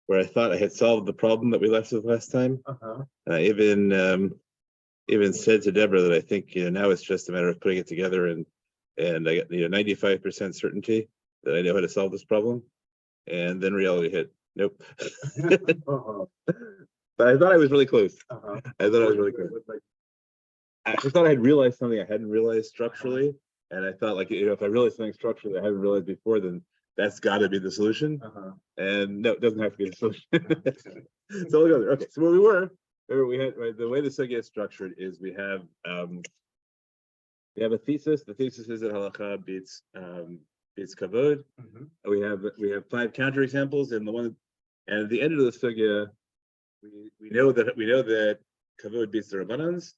where I thought I had solved the problem that we left with last time. And I even said to Deborah that I think now it's just a matter of putting it together, and I got 95% certainty that I know how to solve this problem, and then reality hit. Nope. But I thought I was really close. I thought I was really close. I thought I had realized something I hadn't realized structurally, and I thought if I realized something structurally I hadn't realized before, then that's got to be the solution. And no, it doesn't have to be the solution. So we'll go there. Okay, so where we had the way the sugya is structured is we have a thesis. The thesis is that halakha beats kavod. We have 5 counterexamples, and at the end of the sugya, we know that kavod beats the rabbanans.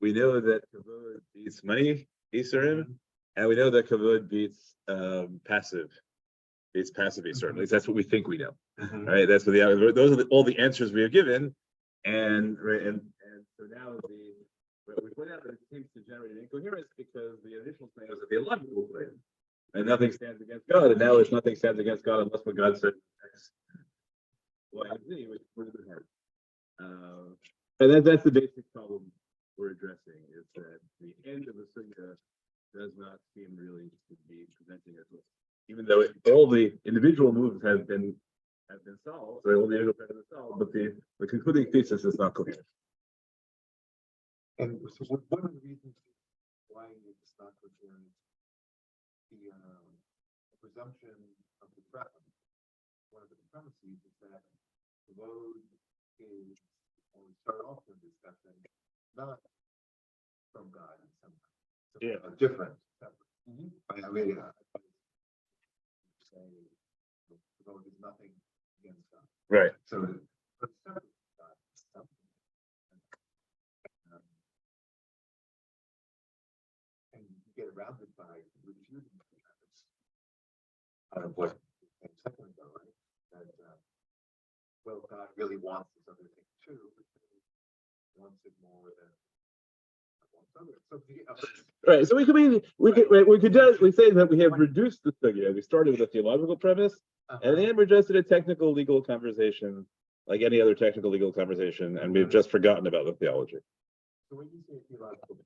We know that kavod beats money, isurim, and we know that kavod beats passive isurim. At least that's what we think we know. Right? That's what those are all the answers we have given, and so now we point out that it seems to generate an incoherence because the initial claim was a theological claim, and nothing stands against God, and now there's nothing stands against God unless what God said X, Y, and Z, which is pretty hard. And that's the basic problem we're addressing, is that the end of the sugya does not seem really to be presenting us with, even though all the individual moves have been solved, so all the individual have been solved, but the concluding thesis is not coherent. And so one of the reasons why it's not coherent, the presumption of the premise, one of the premises is that the road is, when we start off the discussion, not from God in some way. So a different, separate. I mean, say the road is nothing against God. Right. So it's separate from God. And you get around it by refusing the premise. Out of what came second ago, right? That well, God really wants this other thing too, but he wants it more than something else. Right. So we say that we have reduced the sugya. We started with a theological premise, and then we're just in a technical legal conversation, like any other technical legal conversation, and we've just forgotten about the theology. So when you say theological,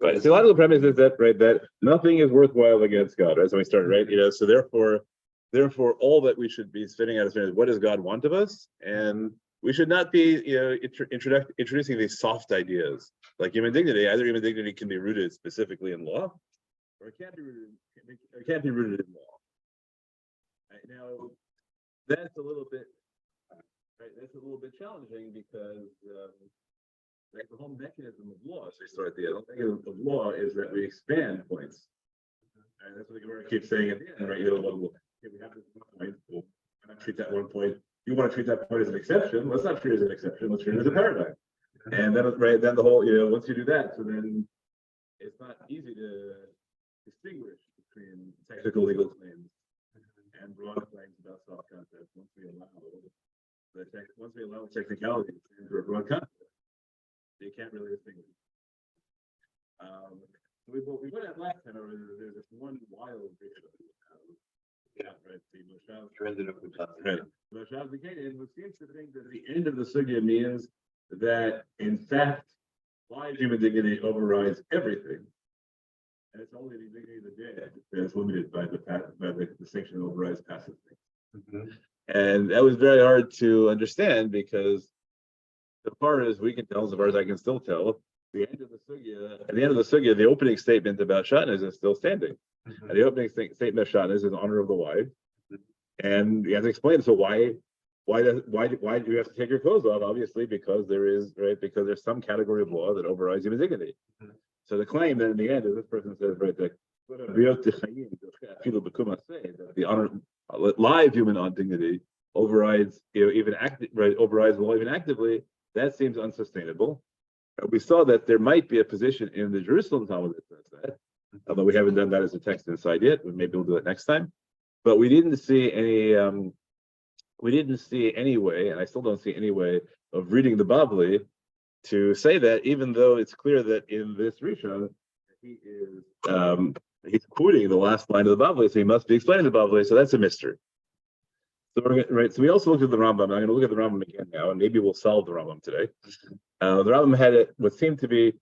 Right. Theological premise is that nothing is worthwhile against God. Right. So we started right. So therefore, all that we should be spitting out is what does God want of us, and we should not be introducing these soft ideas like human dignity. Either human dignity can be rooted specifically in law, or it can't be rooted in law. Right. Now, that's a little bit challenging because the whole mechanism of law, so we start at the end. The mechanism of law is that we expand points, and that's what the Gemara keeps saying at the end, right? We have this point. We'll treat that one point. You want to treat that point as an exception? Let's not treat it as an exception. Let's treat it as a paradigm. And then, then the whole, once you do that, so then it's not easy to distinguish between technical legal claims and broad claims about soft concepts. Once we allow the technicalities into a broad concept, you can't really distinguish. We went at last time. There's this one wild vision. Who seems to think that the end of the sugya means that, in fact, live human dignity overrides everything, and it's only the dignity of the dead that's limited by the distinction that overrides passive things. And that was very hard to understand because, as far as we can tell, as far as I can still tell, at the end of the sugya, the opening statement about Shatnez is still standing. And the opening statement of Shatnez is in honor of the wife, and he has to explain. So why do you have to take your clothes off? Obviously, because there's some category of law that overrides human dignity. So the claim then in the end is this person says that the honor live human dignity overrides overrides law even actively. That seems unsustainable. We saw that there might be a position in the Jerusalem Talmud that says that, although we haven't done that as a text inside yet. Maybe we'll do it next time. But we didn't see any way, and I still don't see any way of reading the Bavli to say that, even though it's clear that in this Rishon, he is he's quoting the last line of the Bavli, so he must be explaining the Bavli, so that's a mystery. So right. So we also looked at the Rambam. I'm going to look at the Rambam again now, and maybe we'll solve the Rambam today. The Rambam had what seemed to be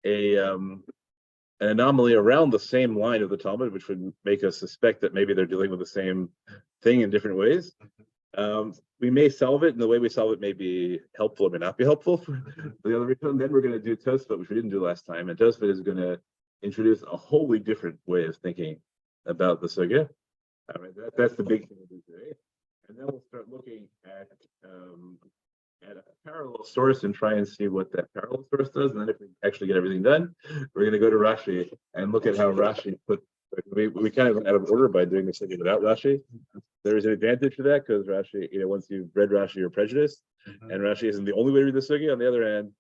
an anomaly around the same line of the Talmud, which would make us suspect that maybe they're dealing with the same thing in different ways. We may solve it, and the way we solve it may be helpful or may not be helpful for the other reason. Then we're going to do Tosfot, which we didn't do last time, and Tosfot is going to introduce a wholly different way of thinking about the sugya. That's the big thing to do today, and then we'll start looking at a parallel source and try and see what that parallel source does. And then if we actually get everything done, we're going to go to Rashi and look at how Rashi put. We kind of went out of order by doing this thing without Rashi. There is an advantage to that because Rashi, once you've read Rashi, you're prejudiced, and Rashi isn't the only way to read the sugya. On the other hand,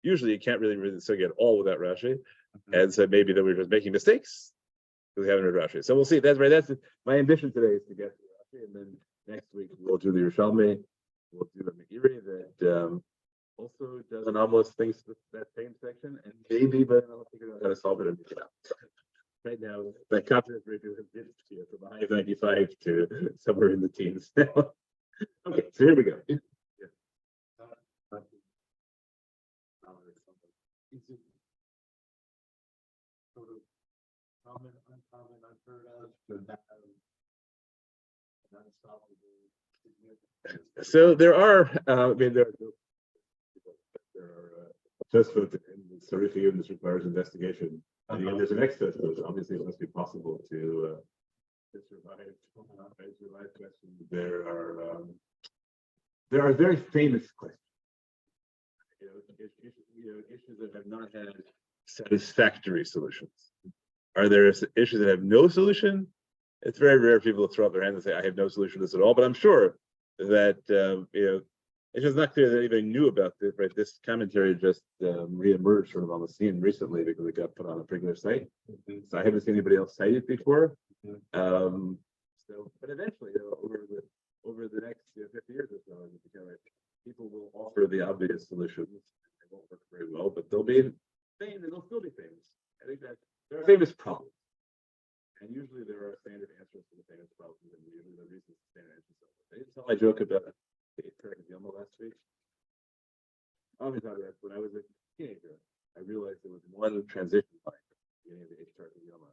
usually you can't really read the sugya at all without Rashi, and so maybe that we're just making mistakes because we haven't read Rashi. So we'll see. That's right. That's my ambition today, is to get to Rashi, and then next week we'll do the Yerushalmi. We'll do a Meiri that also does anomalous things with that same section, and maybe, but I'll figure out how to solve it and make it out. Right now, the confidence ratio has dipped from a high of 95 to somewhere in the teens now. Okay, so here we go. Yeah. Is it sort of common, uncommon, unheard of to have an unstoppable significance? So there are, there are Tosfot and Sarifi, and this requires investigation. And there's an excess, so obviously it must be possible to survive questions. There are very famous questions. Issues that have not had satisfactory solutions. Are there issues that have no solution? It's very rare people throw up their hands and say, "I have no solution to this at all." But I'm sure that it's just not clear that anybody knew about this. Right, this commentary just reemerged sort of on the scene recently because it got put on a particular site. So I haven't seen anybody else cite it before. But eventually, over the next 50 years or so, people will offer the obvious solutions. They won't work very well, but they'll be famous. They'll still be famous. I think that there are famous problems, and usually there are standard answers to the famous problems, and usually the reasons for standard answers. I didn't tell my joke about the Perek of Yoma last week. I always thought that when I was a teenager, I realized there was one transition line at the beginning of the Perek of Yoma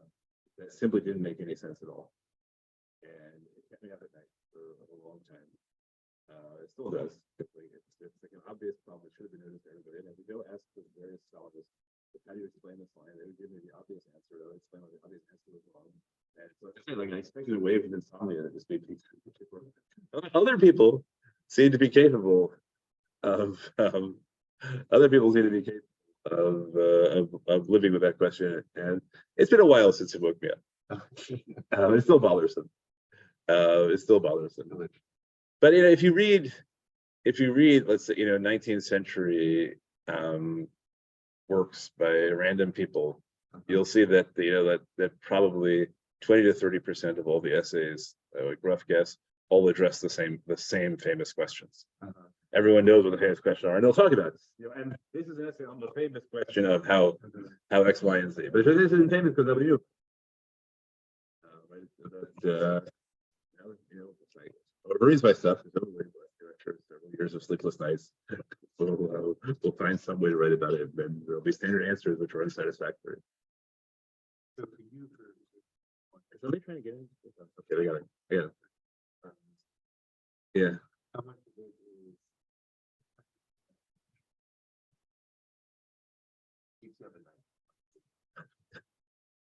that simply didn't make any sense at all, and it kept me up at night for a long time. It still does. It's like an obvious problem that should have been noticed to everybody. And if we go ask the various scholars, how do you explain this line? They would give me the obvious answer. I would explain why the obvious answer was wrong. And so I expected a wave of insomnia that just made me. Other people seem to be capable of of living with that question. And it's been a while since it woke me up. It still bothers them. But if you read, let's say 19th century works by random people, you'll see that that probably 20 to 30% of all the essays, like rough guess, all address the same famous questions. Everyone knows what the famous questions are, and they'll talk about it. And this is an essay on the famous question of how X, Y, and Z. But this isn't famous because nobody knew. Right? So that it's like reads my stuff. Several years of sleepless nights. We'll find some way to write about it, and there'll be standard answers which are unsatisfactory. So for you, Is somebody trying to get in? Okay, they got it. Yeah. Yeah. how much of it is keeps you up at night?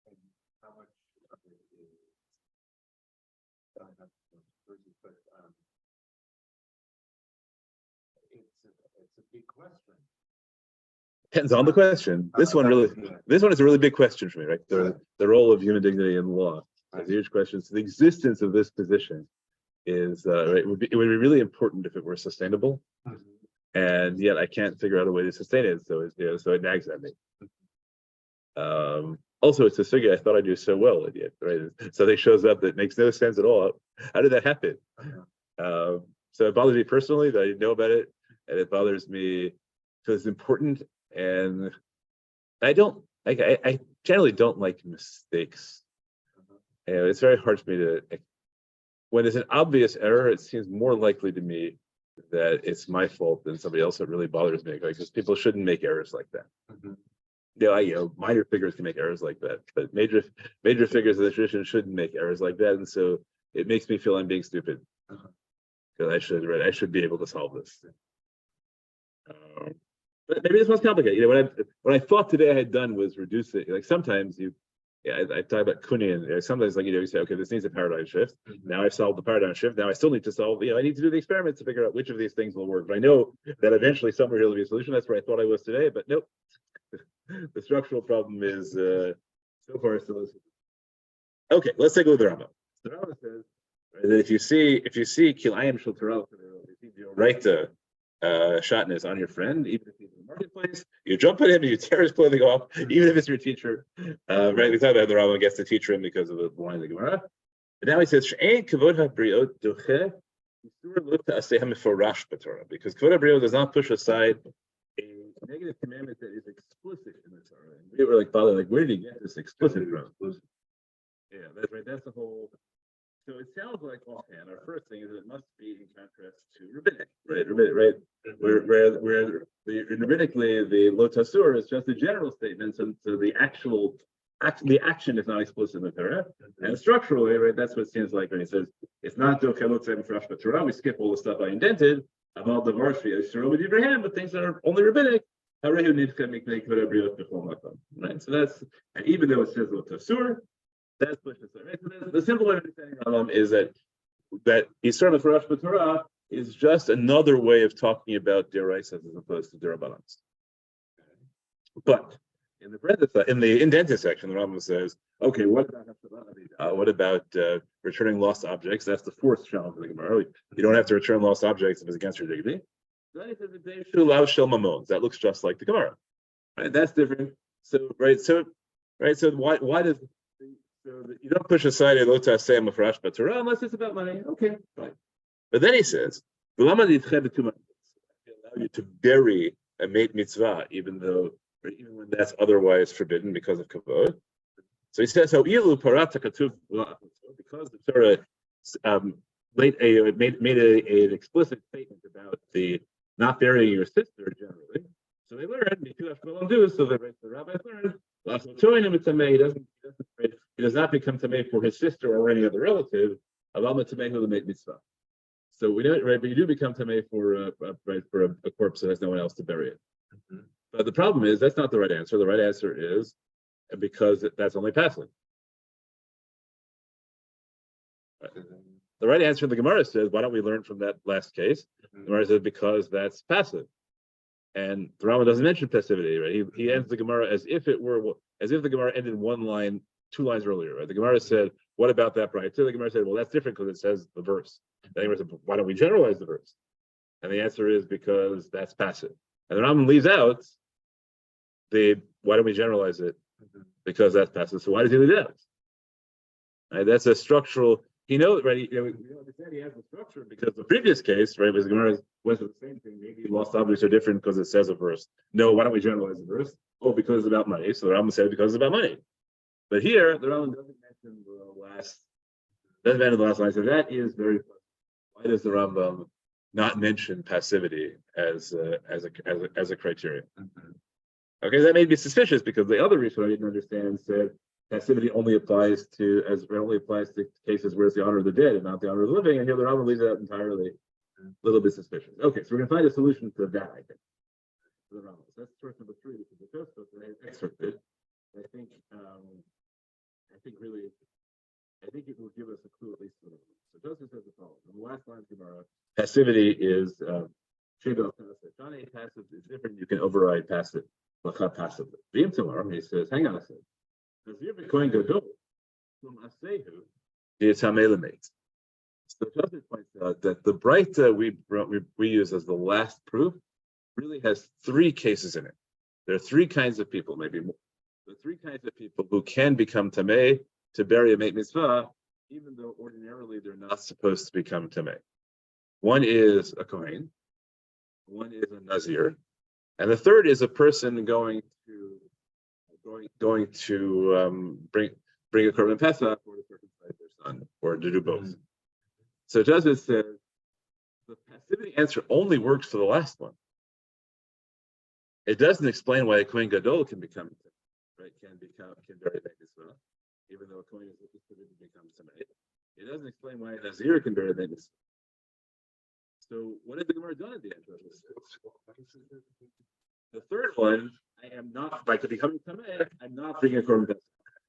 And how much of it is it's a big question. Depends on the question. This one is a really big question for me, right? The role of human dignity in law is a huge question. So the existence of this position is right. It would be really important if it were sustainable, and yet I can't figure out a way to sustain it. So it nags at me. Also, it's a sugya I thought I do so well, idiot, right? So it shows up that makes no sense at all. How did that happen? So it bothers me personally that I didn't know about it, and it bothers me So it's important, and I generally don't like mistakes. And it's very hard for me to, when it's an obvious error, it seems more likely to me that it's my fault than somebody else that really bothers me. Because people shouldn't make errors like that. Minor figures can make errors like that, but major figures of the tradition shouldn't make errors like that, and so it makes me feel I'm being stupid. Because I should be able to solve this. But maybe this one's complicated. What I thought today I had done was reduce it. Like sometimes I talk about Kunin. Sometimes you say, okay, this needs a paradigm shift. Now I've solved the paradigm shift. Now I still need to solve. I need to do the experiments to figure out which of these things will work. But I know that eventually somewhere here will be a solution. That's where I thought I was today. But nope. The structural problem is so far still is. Okay, let's take a look at the Rambam. The Rambam says that if you see Kilayim Shel Torah, you write the shatnez on your friend, even if he's in the marketplace, you jump at him and you tear his clothing off, even if it's your teacher. Right, we talked about the Rambam gets to teach him because of the line of the Gemara. But now he says, because Kavod HaBriot does not push aside a negative commandment that is explicit in the Torah. And we were like, Father, where did he get this explicit from? Yeah, that's right. That's the whole. So it sounds like offhand. Our first thing is that it must be in contrast to rabbinic, right? Where rabbinically the lo tasur is just a general statement, so the action is not explicit in the Torah, and structurally, right? That's what it seems like when he says it's not do kelotzem fresh Torah. We skip all the stuff I indented about the varshi with Abraham, but things that are only rabbinic. Right? So that's, and even though it says lo tasur. That's right. So the simple way of understanding is that Yisrael for Rosh Torah is just another way of talking about deraisa as opposed to derabanans. But in the indented section, the Rambam says, okay, what about returning lost objects? That's the fourth challenge of the Gemara. You don't have to return lost objects if it's against your dignity. Then he says that looks just like the Gemara. Right? That's different. So why does you don't push aside a lo taseh mafrash b'Torah unless it's about money. Okay, fine. But then he says, allow you to bury a mate mitzvah, even when that's otherwise forbidden because of kavod. So he says, because the Torah made an explicit statement about the not burying your sister generally. So they learned, so the rabbis learned, he does not become tamei for his sister or any other relative. So we don't, right? But you do become tamei for a corpse that has no one else to bury it. But the problem is that's not the right answer. The right answer is because that's only passive. The right answer in the Gemara says, why don't we learn from that last case? The Gemara says because that's passive. And the Rambam doesn't mention passivity, right? He ends the Gemara as if the Gemara ended one line, 2 lines earlier, right? The Gemara said, what about that right? So the Gemara said, well, that's different because it says the verse. And the Gemara said, why don't we generalize the verse? And the answer is because that's passive. And the Rambam leaves out why don't we generalize it? Because that's passive. So why does he leave it out? Right? That's a structural. He knows, right? We understand he has the structure because the previous case, right, was Gemara was the same thing. Maybe lost objects are different because it says a verse. No, why don't we generalize the verse? Oh, because it's about money. So the Rambam said because it's about money. But here, the Rambam doesn't mention the last line. So that is very. Why does the Rambam not mention passivity as a criterion? Okay, that made me suspicious because the other reason I didn't understand said passivity only applies to cases where it's the honor of the dead and not the honor of the living, and here the Rambam leaves it out entirely. A little bit suspicious. Okay, so we're going to find a solution to that, I think. For the Rambam. So that's source number 3, which is the Tosfos that I excerpted. I think it will give us a clue at least. So Tosfos says the following: in the last line of Gemara, passivity is passive is different. You can override passive. Passively. V'im tomorrow, he says, hang on a second. So Tosfos points out that the Breita we use as the last proof really has 3 cases in it. There are 3 kinds of people, maybe more. The 3 kinds of people who can become tamei to bury a mate mitzvah, even though ordinarily they're not supposed to become tamei. One is a kohen, one is a nazir, And the third is a person going to bring a korban pesach or to circumcise their son or to do both. So Cheses says the passivity answer only works for the last one. It doesn't explain why a Kohen Gadol can become bury the mitzvah, even though a Kohen is forbidden to become somebody. It doesn't explain why a Nazir can bury the mitzvah. So what has the Gemara done at the end of this? The third one, I am not, by becoming Tameh, I'm not bringing a korban pesach.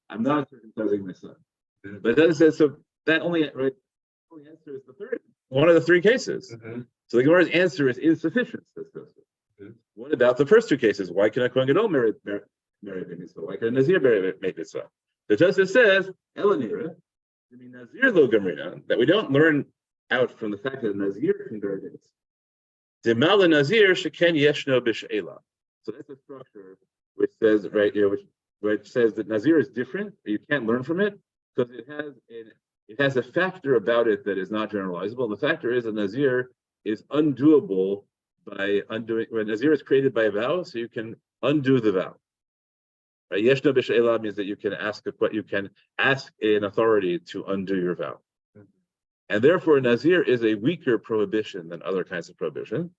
I'm not circumcising my son. But then it says, so that only answer is the third, one of the three cases. So the Gemara's answer is insufficient, says Joseph. What about the first two cases? Why can a Kohen Gadol marry mitzvah? Why can a Nazir marry mitzvah? The Joseph says, Elanira, I mean Nazir lo gamrina, that we don't learn out from the fact that a Nazir can marry mitzvah. Demala Nazir sheken yeshno b'she'ela. So that's a structure which says, right here, which says that Nazir is different. You can't learn from it because it has a factor about it that is not generalizable. And the factor is a Nazir is undoable by undoing. When Nazir is created by a vow, so you can undo the vow. Right? Yeshno b'she'ela means that you can ask an authority to undo your vow. And therefore, Nazir is a weaker prohibition than other kinds of prohibition.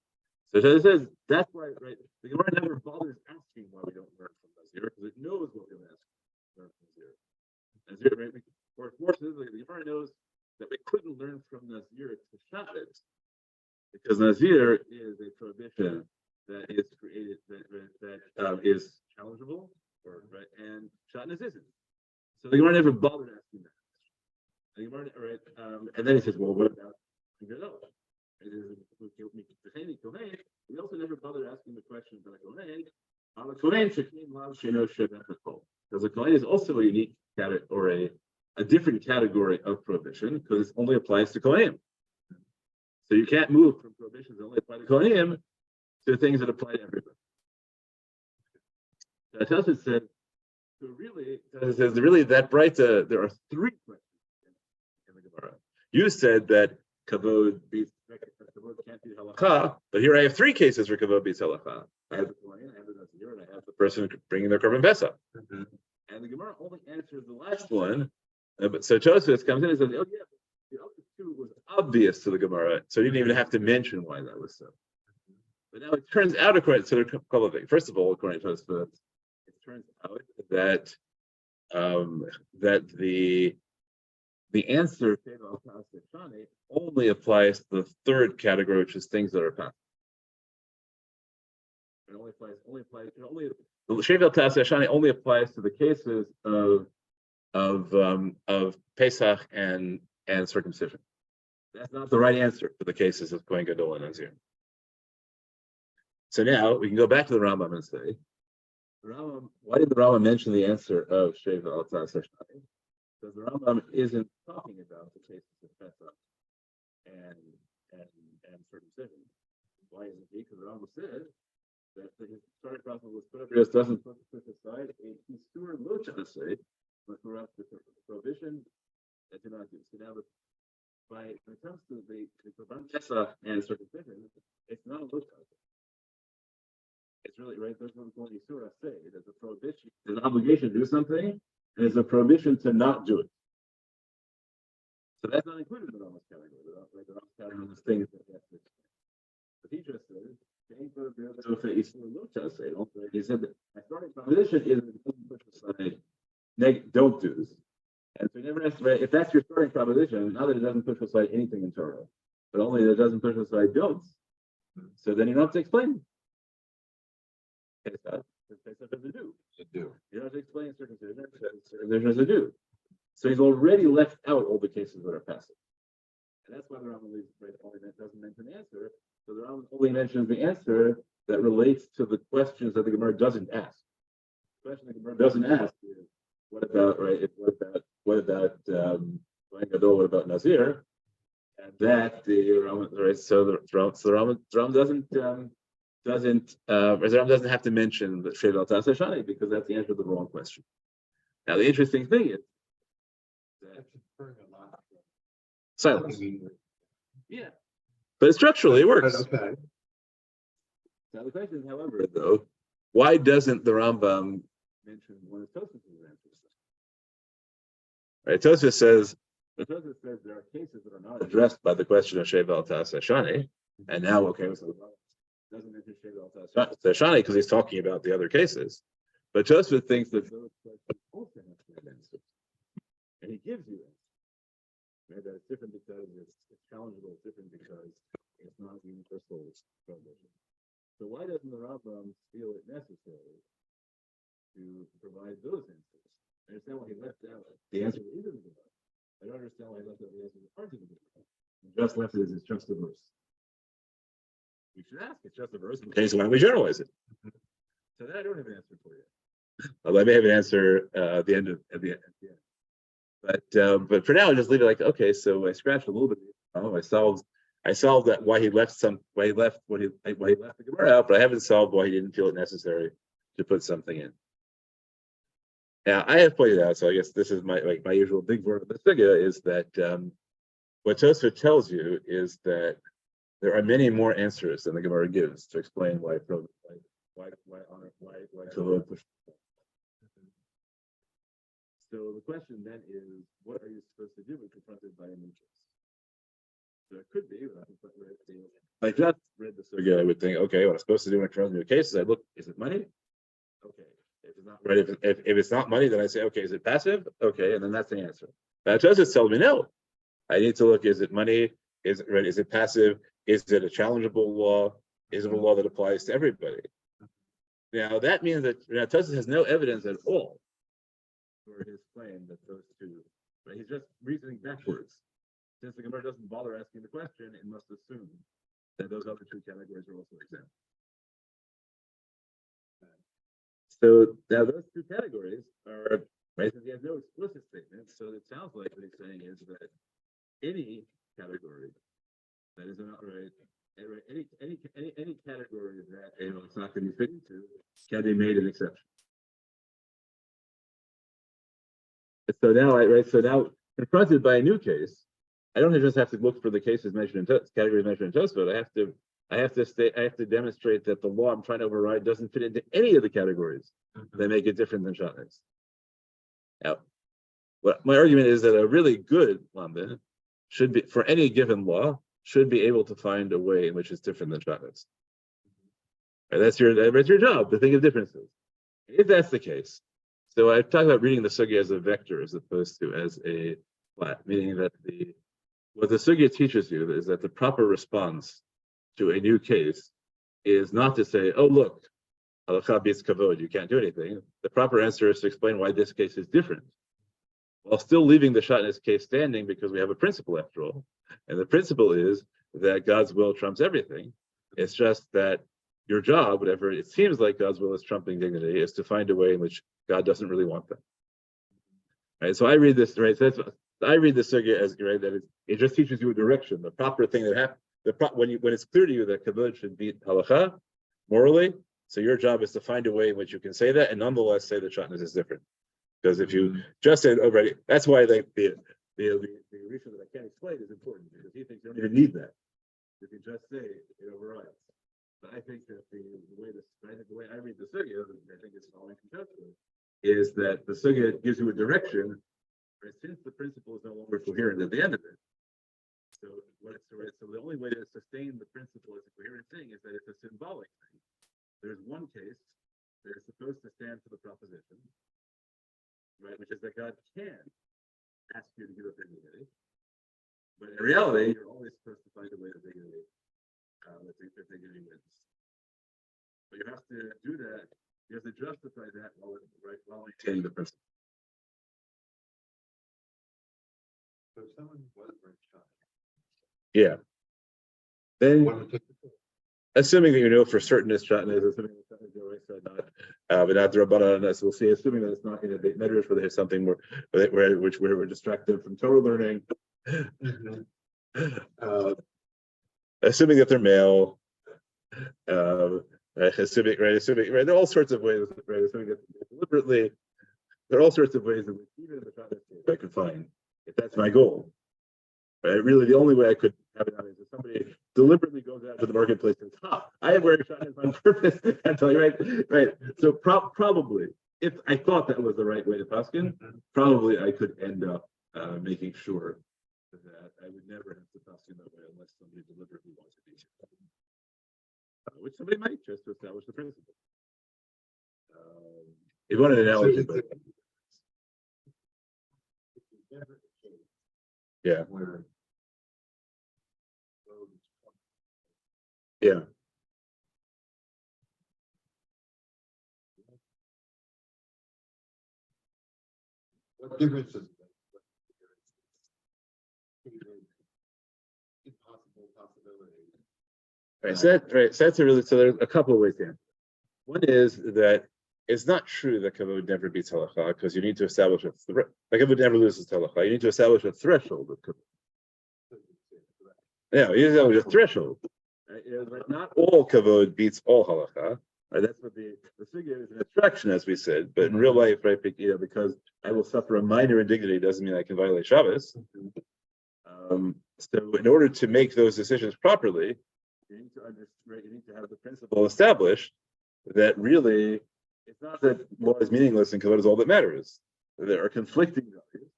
So it says that's why, right? The Gemara never bothers asking why we don't learn from Nazir because it knows what we're going to learn from Nazir. Nazir, right? Or it forces the Gemara knows that we couldn't learn from Nazir to Shabbat because Nazir is a prohibition that is created that is challengeable, or right, and Shatnez isn't. So the Gemara never bothered asking that. The Gemara, right? And then he says, well, what about Gadol? We also never bothered asking the question about a Kohen. Because a Kohen is also a unique category or a different category of prohibition because it only applies to Kohen. So you can't move from prohibitions that only apply to Kohen to things that apply to everybody. Cheses said, so really that Breita, there are three questions in the Gemara. You said that kavod can't be halacha, but here I have three cases where kavod beats halacha. I have the Kohen, I have the Nazir, and I have the person bringing their korban pesach. And the Gemara only answers the last one. But so Cheses comes in and says, "Oh yeah, the other two was obvious to the Gemara, so you didn't even have to mention why that was so." But now it turns out, according to a couple of things. First of all, according to Cheses, it turns out that the answer only applies to the third category, which is things that are passive. It only applies the Shevel Tas Shani only applies to the cases of Pesach and circumcision. That's not the right answer for the cases of Kohen Gadol and Nazir. So now we can go back to the Rambam and say, why did the Rambam mention the answer of Shevel Tas Shani? Because the Rambam isn't talking about the cases of Pesach and circumcision. Why isn't he? Because the Rambam said that the historic process was put up here doesn't put aside a Kisur Lo Chasei, but for us the prohibition that do not do. So now when it comes to the Korban Pesach and circumcision, it's not a Lo Chasei. It's really right. That's what we call Yisur Aseh. There's a prohibition, there's an obligation to do something, and there's a prohibition to not do it. So that's not included in the Rambam's category. The Rambam's category is things that have to explain. But he just said, he said that my starting proposition is that it doesn't push aside don't do this. And so he never asked, right, if that's your starting proposition, not that it doesn't push aside anything in Torah, but only that it doesn't push aside don'ts. So then you don't have to explain. Pesach has a do. You don't have to explain circumcision. Circumcision has a do. So he's already left out all the cases that are passive. And that's why the Rambam doesn't mention the answer. So the Rambam only mentions the answer that relates to the questions that the Gemara doesn't ask. The question the Gemara doesn't ask is, what about Kohen Gadol, what about Nazir? And that the Rambam, right? So the Rambam doesn't have to mention the Shevel Tas Shani because that's the answer to the wrong question. Now the interesting thing is that silence. Yeah, but structurally it works. Okay. Now the question is, however, though, why doesn't the Rambam mention one of Tosfos' answers? Right, Tosfos says there are cases that are not addressed by the question of Shevel Tas Shani, and now so the Rambam doesn't mention Shevel Tas Shani because he's talking about the other cases. But Tosfos thinks that those questions also have to have answers, and he gives you answers. Right? That it's different because it's challengeable. It's different because it's not universal prohibition. So why doesn't the Rambam feel it necessary to provide those answers? I understand why he left out the answer that isn't the Gemara. I don't understand why he left out the answer that aren't in the Gemara. Just left it as it's just a verse. We should ask, it's just a verse. Okay, so why don't we generalize it? So then I don't have an answer for you. I may have an answer at the end. But for now, I'll just leave it like, okay, so I scratched a little bit. I solved that why he left the Gemara out, but I haven't solved why he didn't feel it necessary to put something in. Now I have pointed out, so I guess this is my usual big word of the figure is that what Tosfos tells you is that there are many more answers than the Gemara gives to explain why Kavod pushed. So the question then is, what are you supposed to do when confronted by an interest? So it could be, if I just read the sugya, I would think, okay, what I'm supposed to do when confronted with a case is I look, is it money? Okay. If it's not right, if it's not money, then I say, okay, is it passive? Okay, and then that's the answer. Now Cheses tells me no. I need to look, is it money? Is it right? Is it passive? Is it a challengeable law? Is it a law that applies to everybody? Now that means that Cheses has no evidence at all for his claim that those two, right? He's just reasoning backwards. Since the Gemara doesn't bother asking the question, it must assume that those other two categories are also exempt. So now those two categories are, right, he has no explicit statement, so it sounds like what he's saying is that any category that is not right, any category that it's not going to be fit into can be made an exception. So now confronted by a new case, I don't just have to look for the cases mentioned in categories mentioned in Tosfos. I have to demonstrate that the law I'm trying to override doesn't fit into any of the categories that make it different than shatnez. Now, my argument is that a really good lamdan should be, for any given law, should be able to find a way in which it's different than shatnez. Right, that's your job to think of differences. If that's the case, so I talk about reading the sugya as a vector as opposed to as a flat, meaning that what the sugya teaches you is that the proper response to a new case is not to say, oh, look, halakha beats kavod, you can't do anything. The proper answer is to explain why this case is different, while still leaving the shatnez case standing because we have a principle after all. And the principle is that God's will trumps everything. It's just that your job, whatever it seems like God's will is trumping dignity, is to find a way in which God doesn't really want them. Right. So I read this, right? So I read the sugya as right that it just teaches you a direction, the proper thing that happens. When it's clear to you that kavod should beat halakha morally, so your job is to find a way in which you can say that and nonetheless say that shatnez is different. Because if you just said already, that's why the reason that I can't explain is important because he thinks you don't even need that. You can just say it overrides. But I think that the way I read the sugya, I think it's following from Cheses, is that the sugya gives you a direction, right, since the principle is no longer coherent at the end of it. So the only way to sustain the principle as a coherent thing is that it's a symbolic thing. There's one case that is supposed to stand for the proposition, right, which is that God can ask you to give up dignity, but in reality, you're always supposed to find a way to dignity. If dignity wins, but you have to do that. You have to justify that while maintaining the principle. So if someone was very shocked, yeah, then assuming that you know for certain it's shatnez, assuming that shatnez is right side not, but not the rabbanan, so we'll see. Assuming that it's not in a beit medrash where there's something more, where we're distracted from Torah learning. Assuming that they're male, assuming right, there are all sorts of ways, right? Assuming that deliberately, there are all sorts of ways in which even in the shatnez case I can find if that's my goal. Right? Really, the only way I could have it on is if somebody deliberately goes out to the marketplace and says, I am wearing shotguns on purpose. I'm telling you, right. So probably, if I thought that was the right way to paskin, probably I could end up making sure that I would never have to paskin that way unless somebody deliberately wants to be. Which somebody might just to establish the principle. If you want an analogy, but yeah. Yeah. What difference does it make? Impossible possibility. Right. So that's a really, so there's a couple of ways to answer. One is that it's not true that kavod never beats halacha because you need to establish a like kavod never loses halacha. You need to establish a threshold of kavod. Yeah, you need to establish a threshold. Right? Not all kavod beats all halacha. Right? That's what the figure is an abstraction, as we said. But in real life, right? Because I will suffer a minor indignity doesn't mean I can violate Shabbos. So in order to make those decisions properly, you need to understand. Right? You need to have the principle established that really it's not that law is meaningless and kavod is all that matters. There are conflicting values,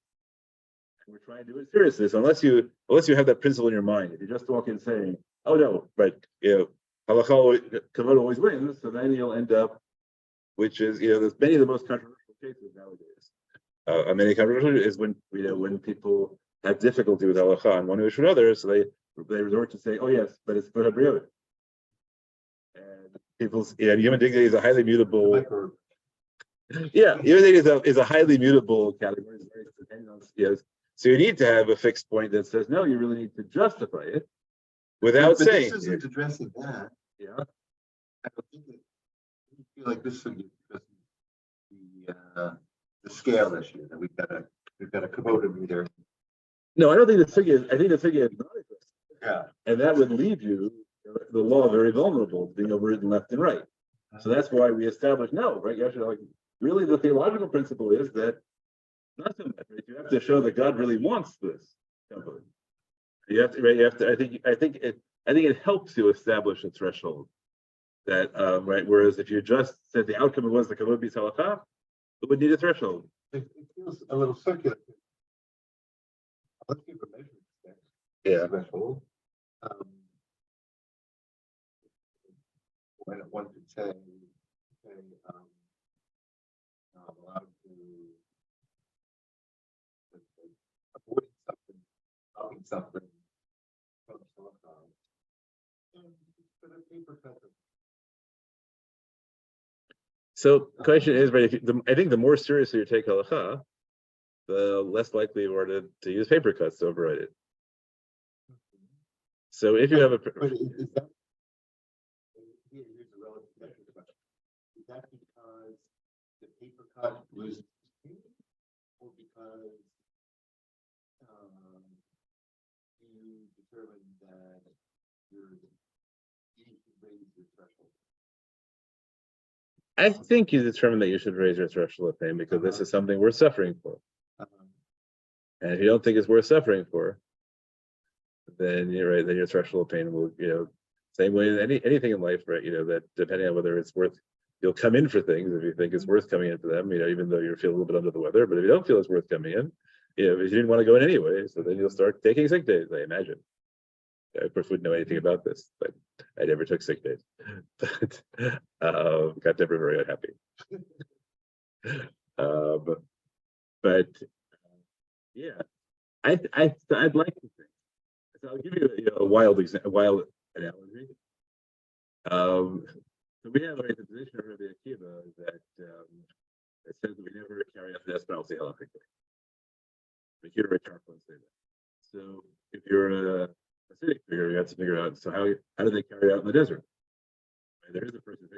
and we're trying to do it seriously. So unless you have that principle in your mind, if you just walk in saying, "Oh no," but halacha kavod always wins, so then you'll end up, which is there's many of the most controversial cases nowadays. Many controversial is when people have difficulty with halacha on one issue or another, so they resort to say, "Oh yes, but it's for habriot." People's human dignity is a highly mutable. Yeah, human dignity is a highly mutable category. So you need to have a fixed point that says no. You really need to justify it without saying. This isn't addressing that. Yeah, I don't think I feel like this would be because the scale issue that we've got a kavod meter. No, I don't think the figure. I think the figure is not addressed. Yeah, and that would leave you the law very vulnerable to being overridden left and right. So that's why we established no, right? You actually really the theological principle is that not so much. Right? You have to show that God really wants this company. You have to, right? You have to. I think it helps you establish a threshold that right. Whereas if you just said the outcome was the kavod beats halacha, it would need a threshold. it feels a little circular. Let's keep a measurement Yeah. threshold. When one could say, okay, I'm allowed to avoid something, stopping something from silicon, and put a paper cut. So the question is, right? I think the more seriously you take halacha, the less likely you are to use paper cuts to override it. So if you have a, but is that here's a relative question question. Is that because the paper cut loses meaning, or because you determine that you should raise your threshold? I think you determine that you should raise your threshold of pain because this is something worth suffering for. And if you don't think it's worth suffering for, then you're right. Then your threshold of pain will, same way as anything in life, right? That depending on whether it's worth, you'll come in for things if you think it's worth coming in for them. Even though you feel a little bit under the weather, but if you don't feel it's worth coming in, if you didn't want to go in anyway, so then you'll start taking sick days. I imagine. I of course wouldn't know anything about this, but I never took sick days. But got never very unhappy. But yeah, I'd like to think. So I'll give you a wild analogy. So we have the position of Rabbi Akiva that it says that we never carry out the death penalty halachically. The Akiva Charcoal say that. So if you're a Hasidic figure, you have to figure out how do they carry out in the desert? Right? There is a person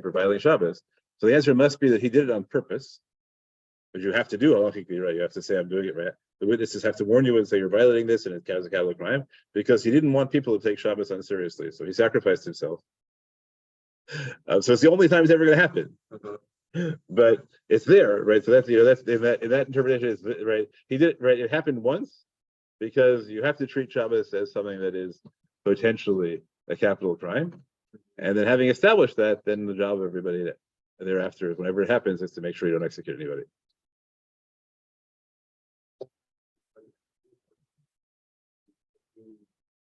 for violating Shabbos. So the answer must be that he did it on purpose. But you have to do halachically, right? You have to say, I'm doing it right. The witnesses have to warn you and say you're violating this and it counts as a capital crime because he didn't want people to take Shabbos unseriously. So he sacrificed himself. So it's the only time it's ever going to happen. But it's there, right? So that's in that interpretation is right. He did it right. It happened once, because you have to treat Shabbos as something that is potentially a capital crime. And then having established that, then the job of everybody thereafter, whenever it happens, is to make sure you don't execute anybody.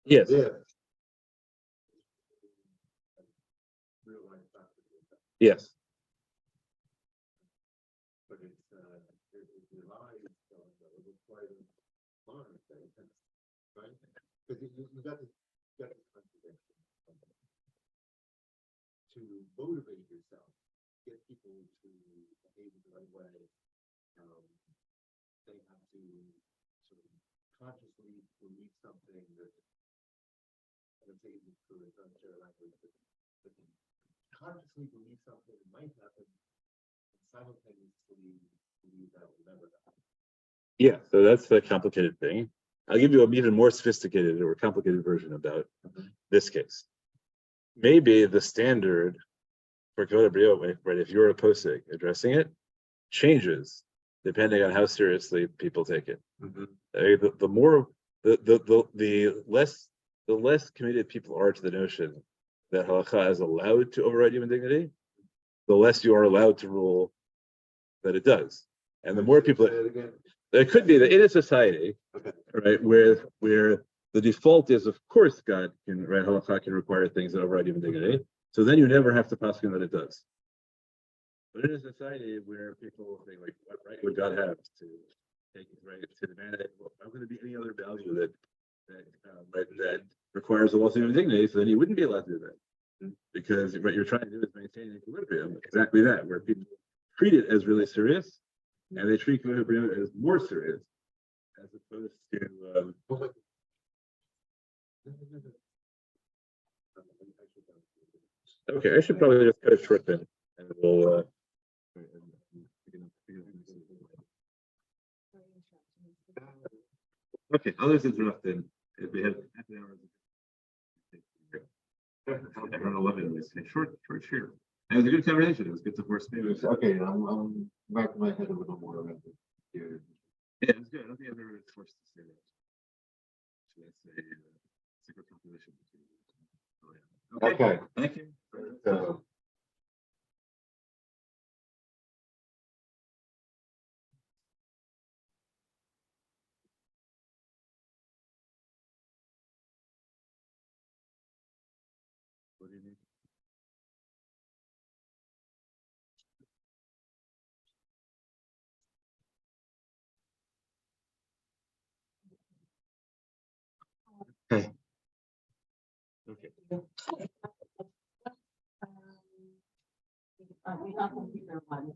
Yes. Yeah. Yes. But it's the line quite a line, right? Because you got this contradiction. To motivate yourself, get people to behave the right way, they have to sort of consciously believe something that, I don't say it's true, it's unfair language, but consciously believe something that might happen, and simultaneously believe that will never happen. Yeah, so that's the complicated thing. I'll give you an even more sophisticated or complicated version about this case. Maybe the standard for Kavod Briot, right, if you're a posik addressing it, changes depending on how seriously people take it. The less committed people are to the notion that halakha is allowed to override human dignity, the less you are allowed to rule that it does. And the more people, there could be that in a society, right, where the default is, of course, God can, right, halakha can require things that override human dignity. So then you never have to paskin that it does. But in a society where people think, like, what right would God have to take, right, to demand that, well, how could there be any other value that requires a loss of human dignity? So then you wouldn't be allowed to do that, because what you're trying to do is maintain equilibrium, exactly that, where people treat it as really serious, and they treat equilibrium as more serious, as opposed to. Okay, I should probably just cut it short then, and we'll. Okay, others interrupted. If we have half an hour. Around 11 was short. It was a good conversation. It was good to force me. Okay, I'm back in my head a little more around it. Yeah, it was good. I don't think I've ever been forced to say that. So that's a secret composition. Okay. Thank you. What do you need? Hey. Okay. We have computer one.